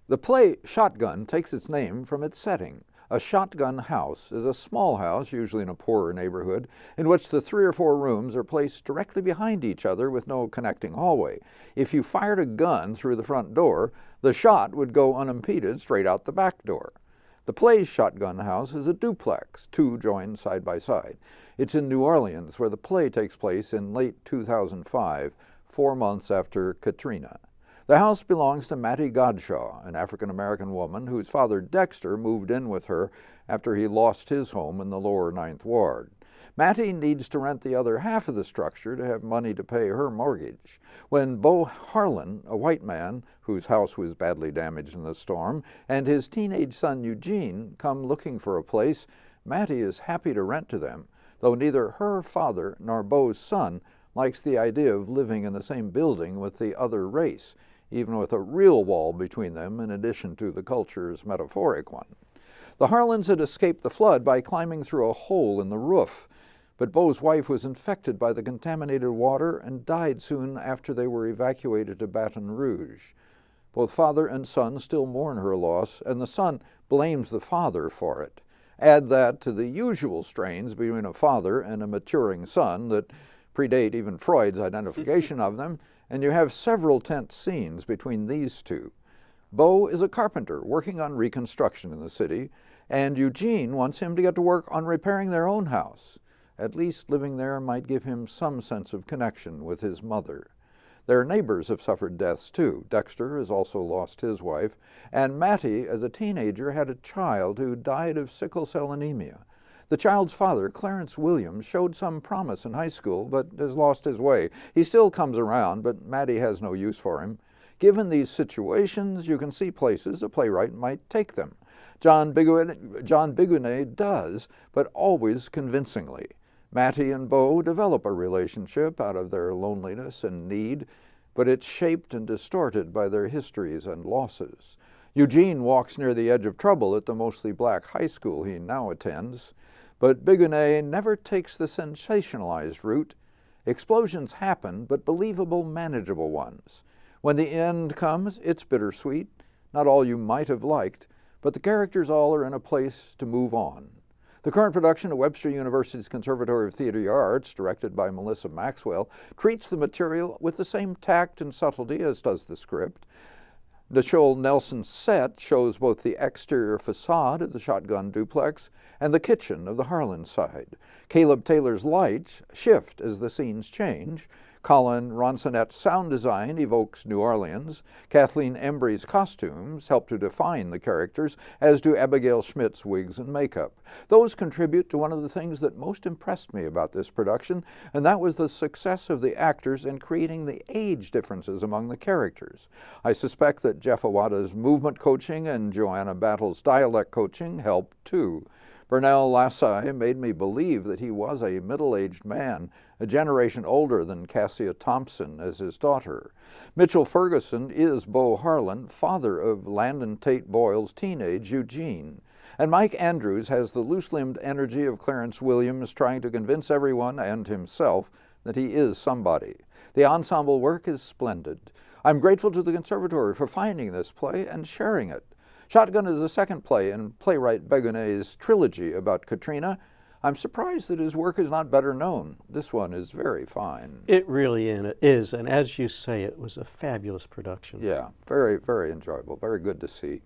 The play Shotgun takes its name from its setting. A shotgun house is a small house, usually in a poorer neighborhood, in which the 3 or 4 rooms are placed directly behind each other with no connecting hallway. If you fired a gun through the front door, the shot would go unimpeded straight out the back door. The play's shotgun house is a duplex, 2 joined side by side. It's in New Orleans, where the play takes place in late 2005, 4 months after Katrina. The house belongs to Mattie Godshaw, an African-American woman whose father Dexter moved in with her after he lost his home in the lower Ninth Ward. Mattie needs to rent the other half of the structure to have money to pay her mortgage. When Bo Harlan, a white man whose house was badly damaged in the storm, and his teenage son Eugene come looking for a place, Mattie is happy to rent to them, though neither her father nor Bo's son likes the idea of living in the same building with the other race, even with a real wall between them in addition to the culture's metaphoric one. The Harlans had escaped the flood by climbing through a hole in the roof, but Bo's wife was infected by the contaminated water and died soon after they were evacuated to Baton Rouge. Both father and son still mourn her loss, and the son blames the father for it. Add that to the usual strains between a father and a maturing son that predate even Freud's identification of them, and you have several tense scenes between these two. Bo is a carpenter working on reconstruction in the city, and Eugene wants him to get to work on repairing their own house. At least living there might give him some sense of connection with his mother. Their neighbors have suffered deaths too. Dexter has also lost his wife, and Mattie, as a teenager, had a child who died of sickle cell anemia. The child's father, Clarence Williams, showed some promise in high school, but has lost his way. He still comes around, but Mattie has no use for him. Given these situations, you can see places a playwright might take them. John Biguinet does, but always convincingly. Mattie and Bo develop a relationship out of their loneliness and need, but it's shaped and distorted by their histories and losses. Eugene walks near the edge of trouble at the mostly black high school he now attends, but Biguinet never takes the sensationalized route. Explosions happen, but believable, manageable ones. When the end comes, it's bittersweet, not all you might have liked, but the characters all are in a place to move on. The current production at Webster University's Conservatory of Theater Arts, directed by Melissa Maxwell, treats the material with the same tact and subtlety as does the script. Nichole Nelson's set shows both the exterior facade of the shotgun duplex and the kitchen of the Harlan side. Caleb Taylor's lights shift as the scenes change. Colin Ronsonette's sound design evokes New Orleans. Kathleen Embry's costumes help to define the characters, as do Abigail Schmidt's wigs and makeup. Those contribute to one of the things that most impressed me about this production, and that was the success of the actors in creating the age differences among the characters. I suspect that Jeff Awada's movement coaching and Joanna Battle's dialect coaching helped too. Bernal Lassie made me believe that he was a middle-aged man, a generation older than Cassia Thompson as his daughter. Mitchell Ferguson is Bo Harlan, father of Landon Tate Boyle's teenage Eugene. And Mike Andrews has the loose-limbed energy of Clarence Williams trying to convince everyone and himself that he is somebody. The ensemble work is splendid. I'm grateful to the Conservatory for finding this play and sharing it. Shotgun is the second play in playwright Begonet's trilogy about Katrina. I'm surprised that his work is not better known. This one is very fine. It really is, and as you say, it was a fabulous production. Yeah, very, very enjoyable, very good to see.